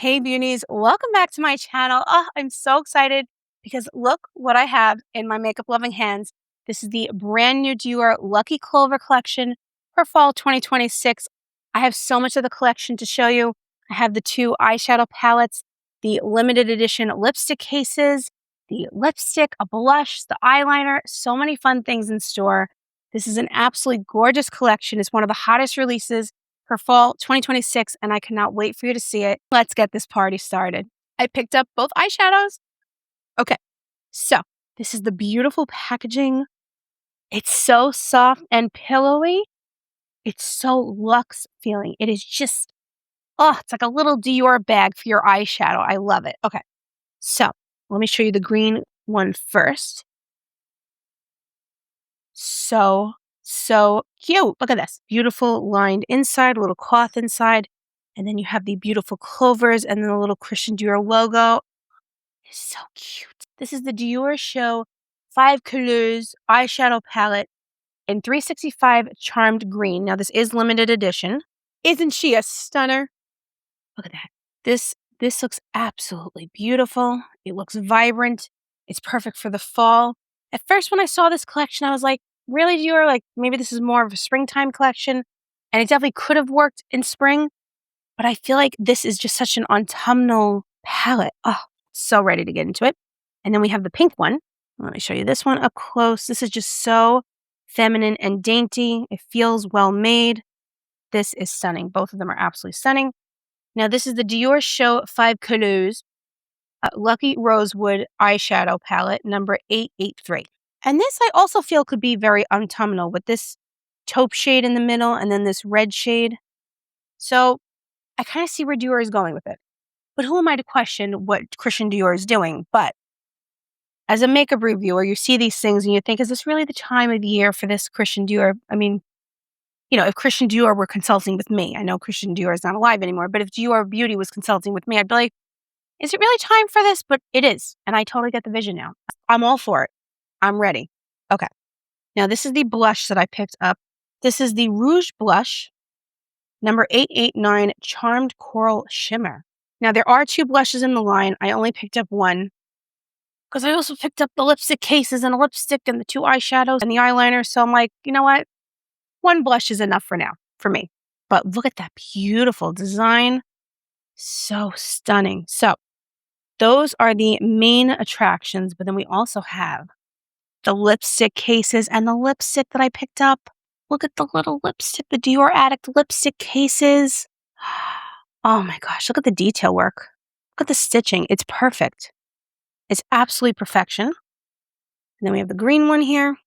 Hey beauties, welcome back to my channel. Oh, I'm so excited because look what I have in my makeup loving hands. This is the brand new Dior Lucky Clover Collection for fall 2026. I have so much of the collection to show you. I have the two eyeshadow palettes, the limited edition lipstick cases, the lipstick, a blush, the eyeliner, so many fun things in store. This is an absolutely gorgeous collection. It's one of the hottest releases for fall 2026, and I cannot wait for you to see it. Let's get this party started. I picked up both eyeshadows. Okay, so this is the beautiful packaging. It's so soft and pillowy. It's so luxe feeling. It is just, oh, it's like a little Dior bag for your eyeshadow. I love it. Okay, so let me show you the green one first. So cute. Look at this. Beautiful lined inside, a little cloth inside. And then you have the beautiful clovers and then the little Christian Dior logo. It's so cute. This is the Diorshow 5 Couleurs Eyeshadow Palette in 365 Charmed Green. Now, this is limited edition. Isn't she a stunner? Look at that. This looks absolutely beautiful. It looks vibrant. It's perfect for the fall. At first, when I saw this collection, I was like, really, Dior? Like, maybe this is more of a springtime collection. And it definitely could have worked in spring. But I feel like this is just such an autumnal palette. Oh, so ready to get into it. And then we have the pink one. Let me show you this one up close. This is just so feminine and dainty. It feels well made. This is stunning. Both of them are absolutely stunning. Now, this is the Diorshow 5 Couleurs Lucky Rosewood Eyeshadow Palette, number 883. And this I also feel could be very autumnal with this taupe shade in the middle and then this red shade. So I kind of see where Dior is going with it. But who am I to question what Christian Dior is doing? But as a makeup reviewer, you see these things and you think, is this really the time of year for this Christian Dior? I mean, if Christian Dior were consulting with me, I know Christian Dior is not alive anymore, but if Dior Beauty was consulting with me, I'd be like, is it really time for this? But it is. And I totally get the vision now. I'm all for it. I'm ready. Okay. Now, this is the blush that I picked up. This is the Rouge Blush, number 889 Charmed Coral Shimmer. Now, there are two blushes in the line. I only picked up one because I also picked up the lipstick cases and a lipstick and the two eyeshadows and the eyeliner. So I'm like, you know what? One blush is enough for now, for me. But look at that beautiful design. So stunning. So those are the main attractions. But then we also have the lipstick cases and the lipstick that I picked up. Look at the little lipstick, the Dior Addict Lipstick cases. Oh my gosh, look at the detail work. Look at the stitching. It's perfect. It's absolute perfection. And then we have the green one here.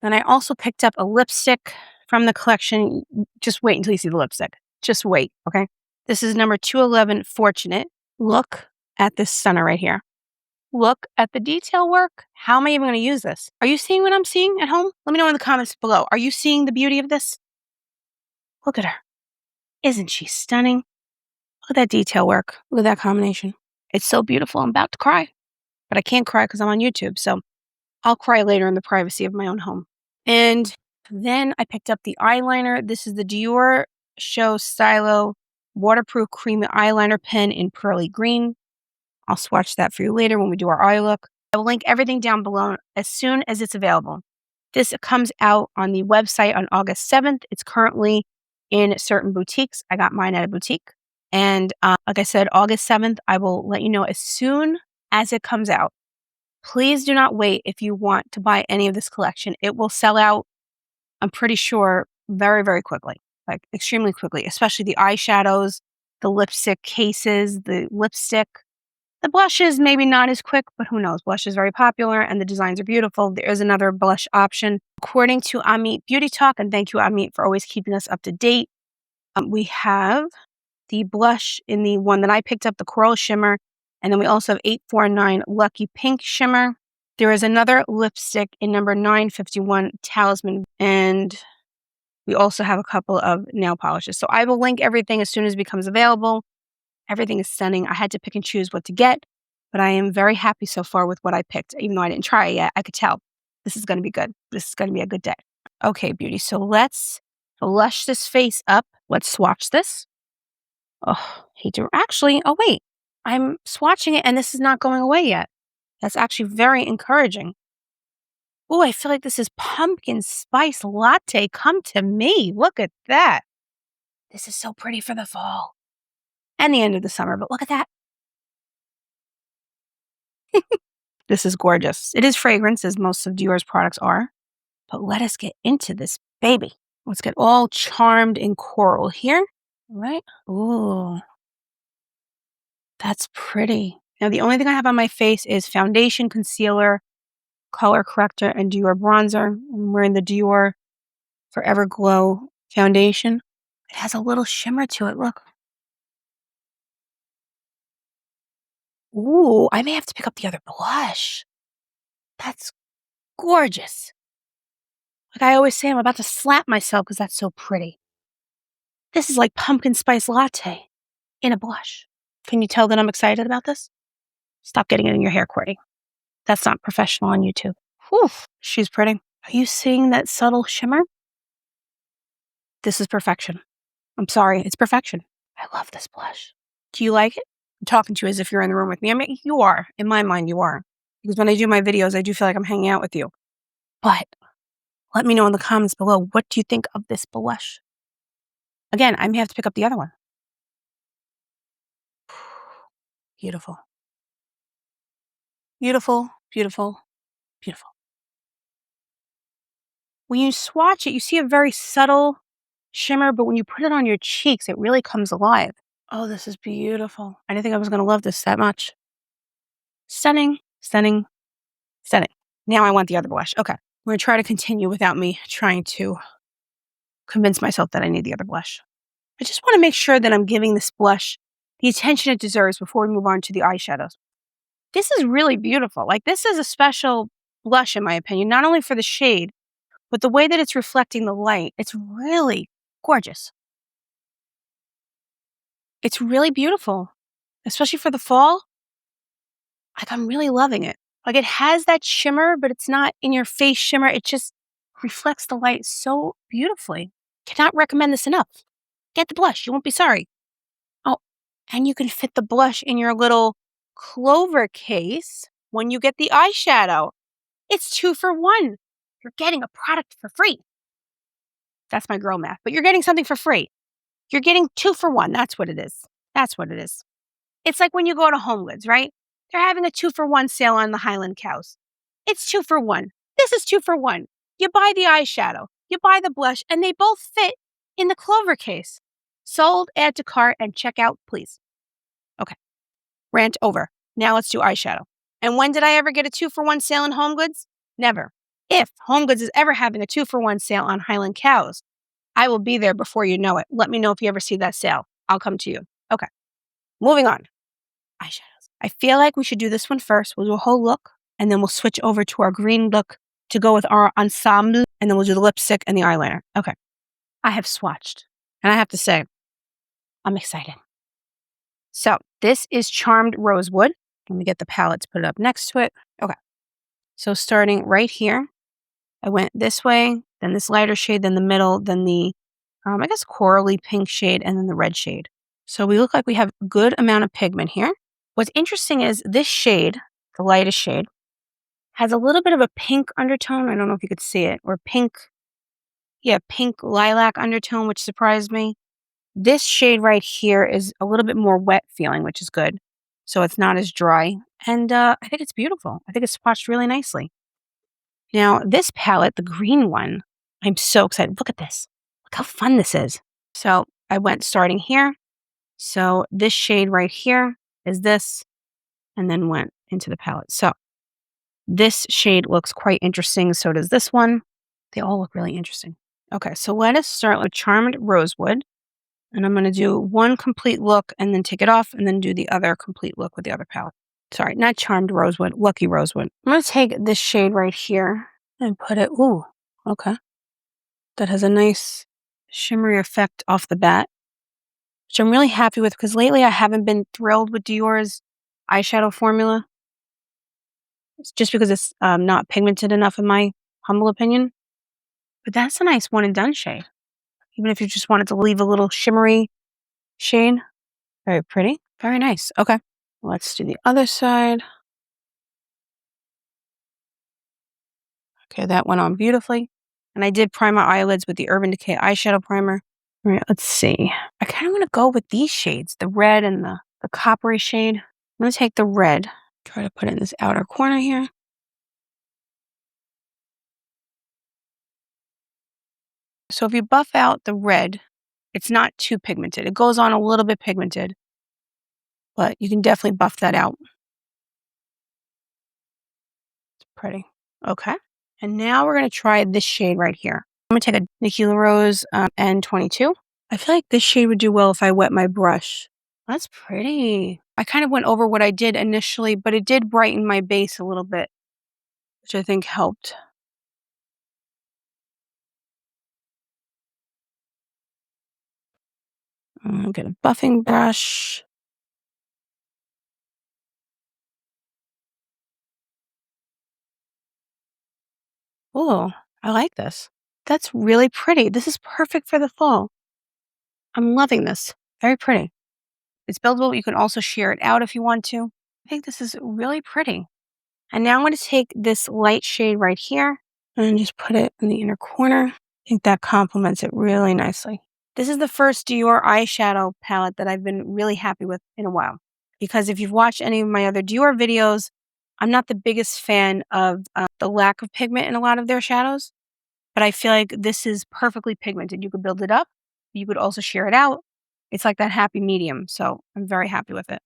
Then I also picked up a lipstick from the collection. Just wait until you see the lipstick. Just wait, okay? This is number 211 Fortunate. Look at this stunner right here. Look at the detail work. How am I even going to use this? Are you seeing what I'm seeing at home? Let me know in the comments below. Are you seeing the beauty of this? Look at her. Isn't she stunning? Look at that detail work. Look at that combination. It's so beautiful. I'm about to cry. But I can't cry because I'm on YouTube. So I'll cry later in the privacy of my own home. And then I picked up the eyeliner. This is the Diorshow Stylo Waterproof Creamy Eyeliner Pen in Pearly Green. I'll swatch that for you later when we do our eye look. I will link everything down below as soon as it's available. This comes out on the website on August 7th. It's currently in certain boutiques. I got mine at a boutique. And like I said, August 7th, I will let you know as soon as it comes out. Please do not wait if you want to buy any of this collection. It will sell out, I'm pretty sure, very, very quickly. Like extremely quickly, especially the eyeshadows, the lipstick cases, the lipstick. The blushes, maybe not as quick, but who knows? Blush is very popular and the designs are beautiful. There is another blush option. According to Amit Beauty Talk, and thank you, Amit, for always keeping us up to date, we have the blush in the one that I picked up, the Coral Shimmer, and then we also have 849 Lucky Pink Shimmer. There is another lipstick in number 951 Talisman, and we also have a couple of nail polishes. So I will link everything as soon as it becomes available. Everything is stunning. I had to pick and choose what to get, but I am very happy so far with what I picked. Even though I didn't try it yet, I could tell this is going to be good. This is going to be a good day. Okay, beauty. So let's blush this face up. Let's swatch this. Oh, hate to actually, oh wait, I'm swatching it and this is not going away yet. That's actually very encouraging. Oh, I feel like this is pumpkin spice latte. Come to me. Look at that. This is so pretty for the fall and the end of the summer, but look at that. This is gorgeous. It is fragrance, as most of Dior's products are, but let us get into this baby. Let's get all charmed in coral here. Right? Ooh, that's pretty. Now, the only thing I have on my face is foundation, concealer, color corrector, and Dior bronzer. I'm wearing the Dior Forever Glow foundation. It has a little shimmer to it. Look. Ooh, I may have to pick up the other blush. That's gorgeous. Like I always say, I'm about to slap myself because that's so pretty. This is like pumpkin spice latte in a blush. Can you tell that I'm excited about this? Stop getting it in your hair, Courtney. That's not professional on YouTube. Whew, she's pretty. Are you seeing that subtle shimmer? This is perfection. I'm sorry, it's perfection. I love this blush. Do you like it? I'm talking to you as if you're in the room with me. I mean, you are. In my mind, you are. Because when I do my videos, I do feel like I'm hanging out with you. But let me know in the comments below, what do you think of this blush? Again, I may have to pick up the other one. Beautiful. Beautiful, beautiful, beautiful. When you swatch it, you see a very subtle shimmer, but when you put it on your cheeks, it really comes alive. Oh, this is beautiful. I didn't think I was going to love this that much. Stunning, stunning, stunning. Now I want the other blush. Okay. We're going to try to continue without me trying to convince myself that I need the other blush. I just want to make sure that I'm giving this blush the attention it deserves before we move on to the eyeshadows. This is really beautiful. Like, this is a special blush, in my opinion, not only for the shade, but the way that it's reflecting the light. It's really gorgeous. It's really beautiful, especially for the fall. Like, I'm really loving it. Like, it has that shimmer, but it's not in your face shimmer. It just reflects the light so beautifully. Cannot recommend this enough. Get the blush. You won't be sorry. Oh, and you can fit the blush in your little clover case when you get the eyeshadow. It's 2 for 1. You're getting a product for free. That's my girl math, but you're getting something for free. You're getting 2 for 1. That's what it is. That's what it is. It's like when you go to HomeGoods, right? They're having a 2 for 1 sale on the Highland cows. It's 2 for 1. This is 2 for 1. You buy the eyeshadow, you buy the blush, and they both fit in the clover case. Sold, add to cart, and check out, please. Okay. Rant over. Now let's do eyeshadow. And when did I ever get a 2 for 1 sale in HomeGoods? Never. If HomeGoods is ever having a 2 for 1 sale on Highland cows, I will be there before you know it. Let me know if you ever see that sale. I'll come to you. Okay. Moving on. Eyeshadows. I feel like we should do this one first. We'll do a whole look, and then we'll switch over to our green look to go with our ensemble, and then we'll do the lipstick and the eyeliner. Okay. I have swatched, and I have to say, I'm excited. So this is Charmed Rosewood. Let me get the palette to put it up next to it. Okay. So starting right here, I went this way, then this lighter shade, then the middle, then the, I guess, corally pink shade, and then the red shade. So we look like we have a good amount of pigment here. What's interesting is this shade, the lightest shade, has a little bit of a pink undertone. I don't know if you could see it, or pink lilac undertone, which surprised me. This shade right here is a little bit more wet feeling, which is good. So it's not as dry. And I think it's beautiful. I think it's swatched really nicely. Now, this palette, the green one, I'm so excited. Look at this. Look how fun this is. So I went starting here. So this shade right here is this, and then went into the palette. So this shade looks quite interesting. So does this one. They all look really interesting. Okay, so let us start with Charmed Rosewood. And I'm going to do one complete look and then take it off and then do the other complete look with the other palette. Sorry, not Charmed Rosewood, Lucky Rosewood. I'm going to take this shade right here and put it, ooh, okay. That has a nice shimmery effect off the bat, which I'm really happy with because lately I haven't been thrilled with Dior's eyeshadow formula. It's just because it's not pigmented enough in my humble opinion. But that's a nice one and done shade. Even if you just wanted to leave a little shimmery shade. Very pretty. Very nice. Okay. Let's do the other side. Okay, that went on beautifully. And I did prime my eyelids with the Urban Decay eyeshadow primer. All right, let's see. I kind of want to go with these shades, the red and the coppery shade. I'm going to take the red, try to put it in this outer corner here. So if you buff out the red, it's not too pigmented. It goes on a little bit pigmented, but you can definitely buff that out. It's pretty. Okay. And now we're going to try this shade right here. I'm going to take a Nikki Rose N22. I feel like this shade would do well if I wet my brush. That's pretty. I kind of went over what I did initially, but it did brighten my base a little bit, which I think helped. I'll get a buffing brush. Oh, I like this. That's really pretty. This is perfect for the fall. I'm loving this. Very pretty. It's buildable. You can also sheer it out if you want to. I think this is really pretty. And now I'm going to take this light shade right here and just put it in the inner corner. I think that complements it really nicely. This is the first Dior eyeshadow palette that I've been really happy with in a while. Because if you've watched any of my other Dior videos, I'm not the biggest fan of the lack of pigment in a lot of their shadows. But I feel like this is perfectly pigmented. You could build it up. You could also sheer it out. It's like that happy medium. So I'm very happy with it.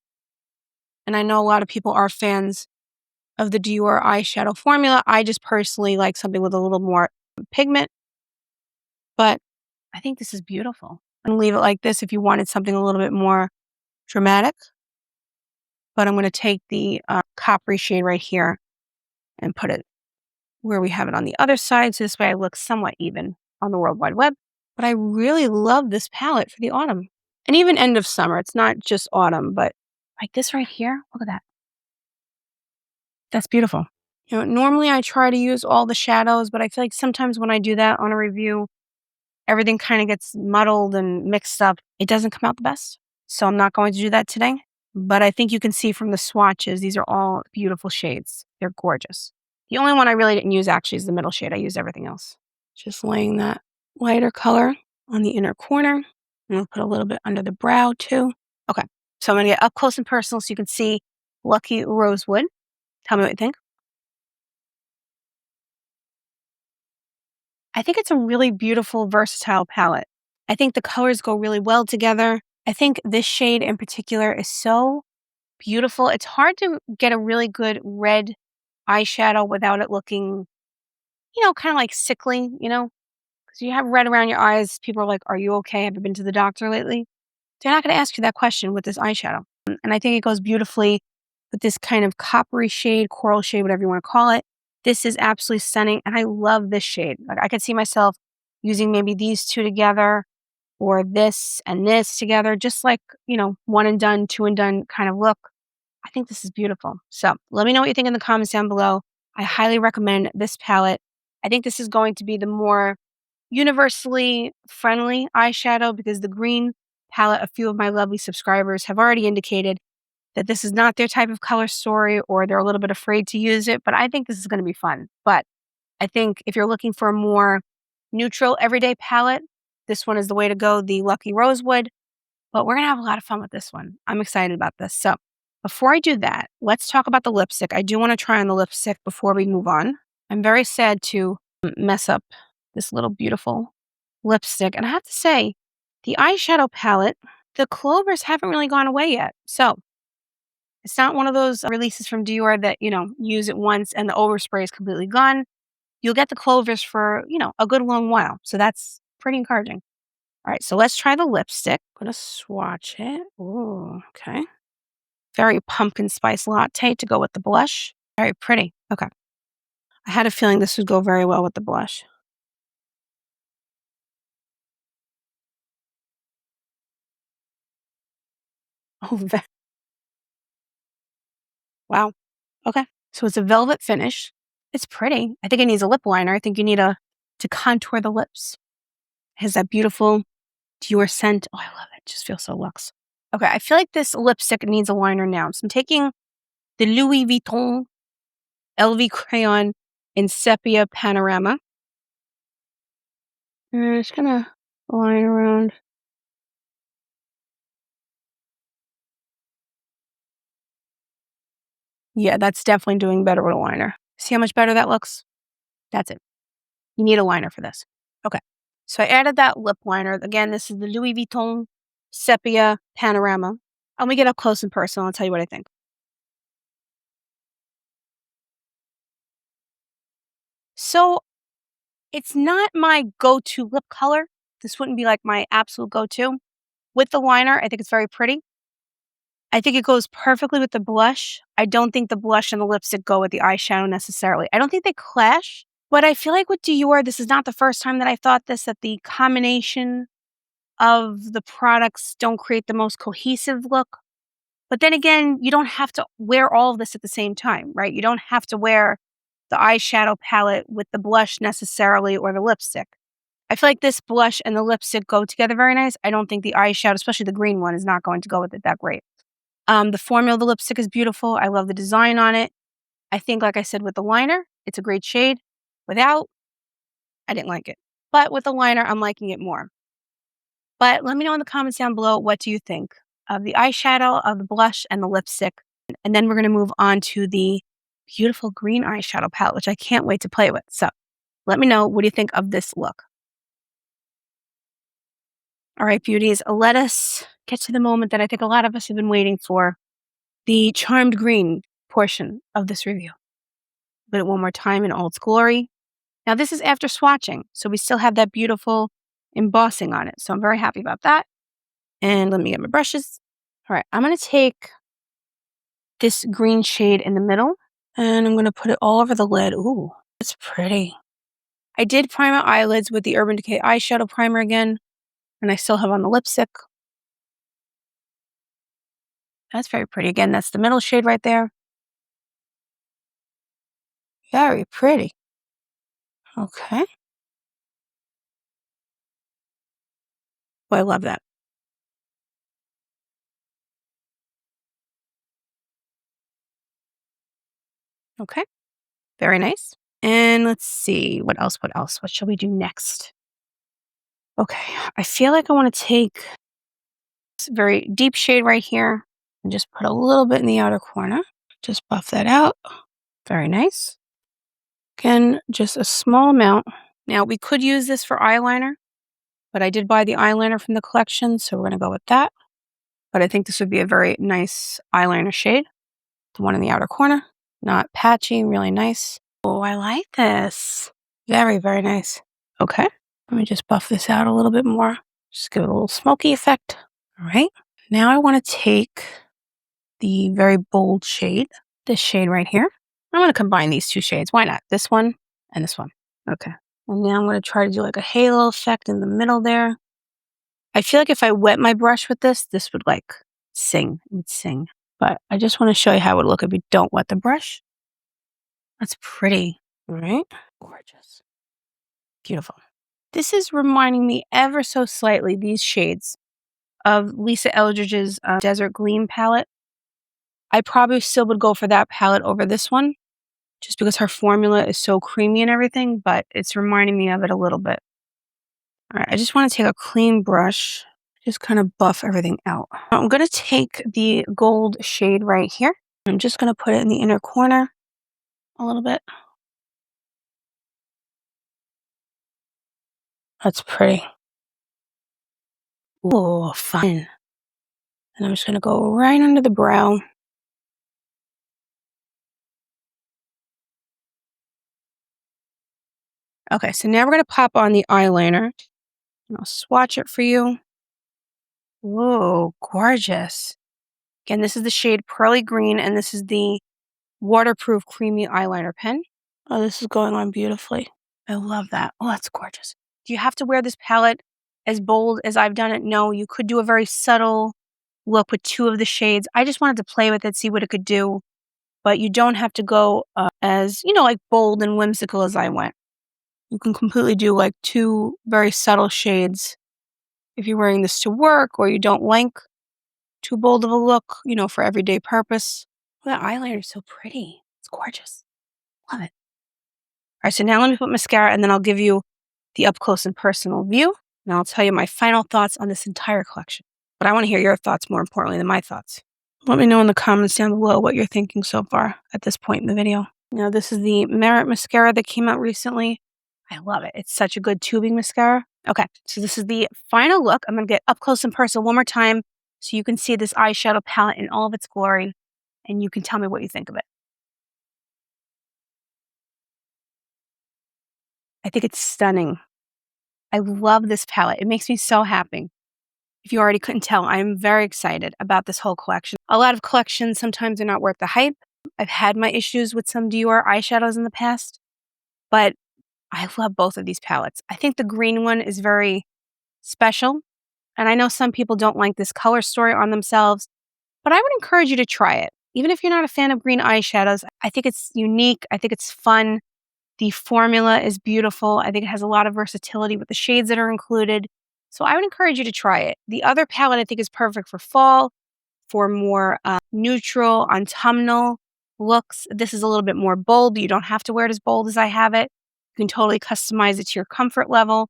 And I know a lot of people are fans of the Dior eyeshadow formula. I just personally like something with a little more pigment. But I think this is beautiful. I'm going to leave it like this if you wanted something a little bit more dramatic. But I'm going to take the coppery shade right here and put it where we have it on the other side. So this way I look somewhat even on the World Wide Web. But I really love this palette for the autumn. And even end of summer. It's not just autumn, but like this right here. Look at that. That's beautiful. You know, normally I try to use all the shadows, but I feel like sometimes when I do that on a review, everything kind of gets muddled and mixed up. It doesn't come out the best. So I'm not going to do that today. But I think you can see from the swatches, these are all beautiful shades. They're gorgeous. The only one I really didn't use actually is the middle shade. I used everything else. Just laying that lighter color on the inner corner. I'm going to put a little bit under the brow too. Okay, so I'm going to get up close and personal so you can see Lucky Rosewood. Tell me what you think. I think it's a really beautiful, versatile palette. I think the colors go really well together. I think this shade in particular is so beautiful. It's hard to get a really good red eyeshadow without it looking, kind of like sickly, because you have red around your eyes. People are like, are you okay? Have you been to the doctor lately? They're not going to ask you that question with this eyeshadow. And I think it goes beautifully with this kind of coppery shade, coral shade, whatever you want to call it. This is absolutely stunning. And I love this shade. Like I could see myself using maybe these two together or this and this together, just like, one and done, two and done kind of look. I think this is beautiful. So let me know what you think in the comments down below. I highly recommend this palette. I think this is going to be the more universally friendly eyeshadow because the green palette, a few of my lovely subscribers have already indicated that this is not their type of color story or they're a little bit afraid to use it, but I think this is going to be fun. But I think if you're looking for a more neutral everyday palette, this one is the way to go, the Lucky Rosewood. But we're going to have a lot of fun with this one. I'm excited about this. So before I do that, let's talk about the lipstick. I do want to try on the lipstick before we move on. I'm very sad to mess up this little beautiful lipstick. And I have to say, the eyeshadow palette, the clovers haven't really gone away yet. So it's not one of those releases from Dior that, use it once and the overspray is completely gone. You'll get the clovers for, a good long while. So that's pretty encouraging. All right, so let's try the lipstick. I'm going to swatch it. Ooh, okay. Very pumpkin spice latte to go with the blush. Very pretty. Okay. I had a feeling this would go very well with the blush. Oh, wow. Okay. So it's a velvet finish. It's pretty. I think it needs a lip liner. I think you need to contour the lips. It has that beautiful Dior scent. Oh, I love it. Just feels so luxe. Okay, I feel like this lipstick needs a liner now. So I'm taking the Louis Vuitton LV crayon in Sepia Panorama. And I'm just gonna line around. Yeah, that's definitely doing better with a liner. See how much better that looks? That's it. You need a liner for this. Okay. So I added that lip liner. Again, this is the Louis Vuitton Sepia Panorama. Let me get up close and personal. I'll tell you what I think. So it's not my go-to lip color. This wouldn't be like my absolute go-to. With the liner, I think it's very pretty. I think it goes perfectly with the blush. I don't think the blush and the lipstick go with the eyeshadow necessarily. I don't think they clash, but I feel like with Dior, this is not the first time that I thought this, that the combination of the products don't create the most cohesive look. But then again, you don't have to wear all of this at the same time, right? You don't have to wear the eyeshadow palette with the blush necessarily or the lipstick. I feel like this blush and the lipstick go together very nice. I don't think the eyeshadow, especially the green one, is not going to go with it that great. The formula of the lipstick is beautiful. I love the design on it. I think, like I said, with the liner, it's a great shade. Without, I didn't like it. But with the liner, I'm liking it more. But let me know in the comments down below, what do you think of the eyeshadow, of the blush, and the lipstick? And then we're going to move on to the beautiful green eyeshadow palette, which I can't wait to play with. So let me know, what do you think of this look? All right, beauties, let us get to the moment that I think a lot of us have been waiting for, the charmed green portion of this review. Put it one more time in all its glory. Now, this is after swatching, so we still have that beautiful embossing on it. So I'm very happy about that. And let me get my brushes. All right, I'm going to take this green shade in the middle, and I'm going to put it all over the lid. Ooh, that's pretty. I did prime my eyelids with the Urban Decay eyeshadow primer again, and I still have on the lipstick. That's very pretty. Again, that's the middle shade right there. Very pretty. Okay. Well, I love that. Okay. Very nice. And let's see, what else? What else? What shall we do next? Okay. I feel like I want to take this very deep shade right here and just put a little bit in the outer corner. Just buff that out. Very nice. Again, just a small amount. Now, we could use this for eyeliner, but I did buy the eyeliner from the collection, so we're going to go with that. But I think this would be a very nice eyeliner shade. The one in the outer corner. Not patchy, really nice. Oh, I like this. Very, very nice. Okay. Let me just buff this out a little bit more. Just give it a little smoky effect. All right. Now I want to take the very bold shade, this shade right here. I'm going to combine these two shades. Why not? This one and this one. Okay. And now I'm going to try to do like a halo effect in the middle there. I feel like if I wet my brush with this, this would like sing. It would sing. But I just want to show you how it would look if you don't wet the brush. That's pretty. All right. Gorgeous. Beautiful. This is reminding me ever so slightly, these shades, of Lisa Eldridge's Desert Gleam palette. I probably still would go for that palette over this one, just because her formula is so creamy and everything, but it's reminding me of it a little bit. All right, I just want to take a clean brush, just kind of buff everything out. I'm going to take the gold shade right here. I'm just going to put it in the inner corner a little bit. That's pretty. Oh, fun. And I'm just going to go right under the brow. Okay, so now we're going to pop on the eyeliner. And I'll swatch it for you. Whoa, gorgeous. Again, this is the shade Pearly Green, and this is the waterproof creamy eyeliner pen. Oh, this is going on beautifully. I love that. Oh, that's gorgeous. Do you have to wear this palette as bold as I've done it? No, you could do a very subtle look with two of the shades. I just wanted to play with it, see what it could do. But you don't have to go as, like bold and whimsical as I went. You can completely do like two very subtle shades if you're wearing this to work or you don't like too bold of a look, you know, for everyday purpose. Oh, that eyeliner is so pretty. It's gorgeous. Love it. All right, so now let me put mascara and then I'll give you the up close and personal view. And I'll tell you my final thoughts on this entire collection. But I want to hear your thoughts more importantly than my thoughts. Let me know in the comments down below what you're thinking so far at this point in the video. Now, this is the Merit mascara that came out recently. I love it. It's such a good tubing mascara. Okay, so this is the final look. I'm going to get up close and personal one more time so you can see this eyeshadow palette in all of its glory and you can tell me what you think of it. I think it's stunning. I love this palette. It makes me so happy. If you already couldn't tell, I'm very excited about this whole collection. A lot of collections sometimes are not worth the hype. I've had my issues with some Dior eyeshadows in the past, but I love both of these palettes. I think the green one is very special, and I know some people don't like this color story on themselves, but I would encourage you to try it. Even if you're not a fan of green eyeshadows, I think it's unique. I think it's fun. The formula is beautiful. I think it has a lot of versatility with the shades that are included. So I would encourage you to try it. The other palette I think is perfect for fall, for more neutral, autumnal looks. This is a little bit more bold. You don't have to wear it as bold as I have it. You can totally customize it to your comfort level.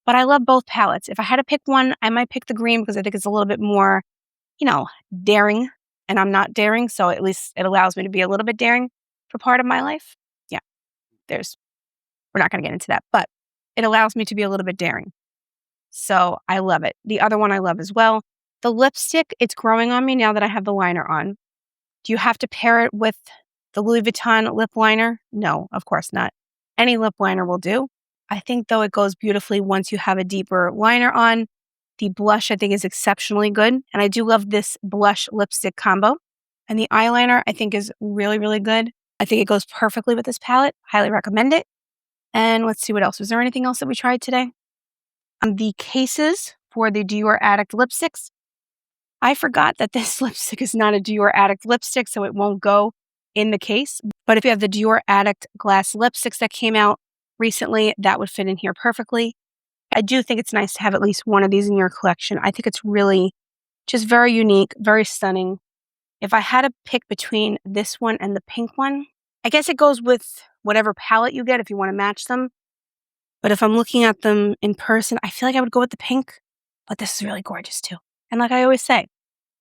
But I love both palettes. If I had to pick one, I might pick the green because I think it's a little bit more, you know, daring. And I'm not daring, so at least it allows me to be a little bit daring for part of my life. Yeah, we're not going to get into that, but it allows me to be a little bit daring. So I love it. The other one I love as well. The lipstick, it's growing on me now that I have the liner on. Do you have to pair it with the Louis Vuitton lip liner? No, of course not. Any lip liner will do. I think, though, it goes beautifully once you have a deeper liner on. The blush, I think, is exceptionally good. And I do love this blush lipstick combo. And the eyeliner, I think, is really, really good. I think it goes perfectly with this palette. Highly recommend it. And let's see what else. Was there anything else that we tried today? The cases for the Dior Addict lipsticks. I forgot that this lipstick is not a Dior Addict lipstick, so it won't go in the case. But if you have the Dior Addict glass lipsticks that came out recently, that would fit in here perfectly. I do think it's nice to have at least one of these in your collection. I think it's really just very unique, very stunning. If I had to pick between this one and the pink one, I guess it goes with whatever palette you get if you want to match them. But if I'm looking at them in person, I feel like I would go with the pink. But this is really gorgeous too. And like I always say,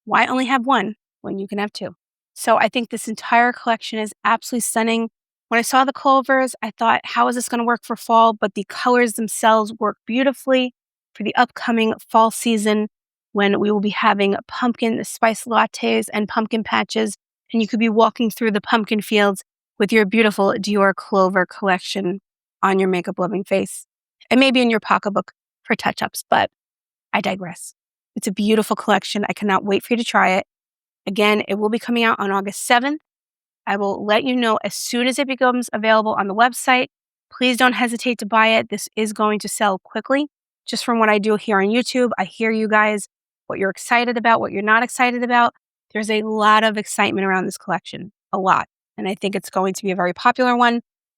why only have one when you can have two? So I think this entire collection is absolutely stunning. When I saw the clovers, I thought, how is this going to work for fall? But the colors themselves work beautifully for the upcoming fall season when we will be having pumpkin spice lattes and pumpkin patches. And you could be walking through the pumpkin fields with your beautiful Dior Clover collection on your makeup loving face. And maybe in your pocketbook for touch-ups, but I digress. It's a beautiful collection. I cannot wait for you to try it. Again, it will be coming out on August 7th. I will let you know as soon as it becomes available on the website. Please don't hesitate to buy it. This is going to sell quickly. Just from what I do here on YouTube, I hear you guys, what you're excited about, what you're not excited about. There's a lot of excitement around this collection, a lot. And I think it's going to be a very popular one.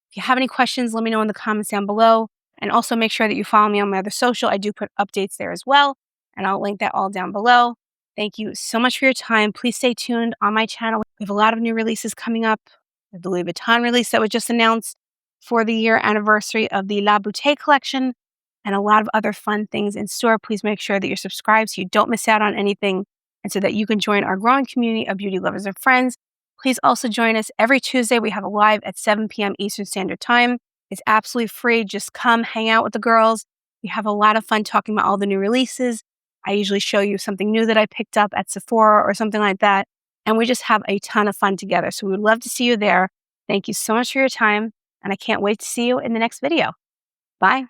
If you have any questions, let me know in the comments down below. And also make sure that you follow me on my other social. I do put updates there as well. And I'll link that all down below. Thank you so much for your time. Please stay tuned on my channel. We have a lot of new releases coming up. The Louis Vuitton release that was just announced for the year anniversary of the La Beauté collection, and a lot of other fun things in store. Please make sure that you're subscribed so you don't miss out on anything, and so that you can join our growing community of beauty lovers and friends. Please also join us every Tuesday. We have a live at 7 p.m. Eastern Standard Time. It's absolutely free. Just come hang out with the girls. We have a lot of fun talking about all the new releases. I usually show you something new that I picked up at Sephora or something like that. And we just have a ton of fun together. So we would love to see you there. Thank you so much for your time. And I can't wait to see you in the next video. Bye.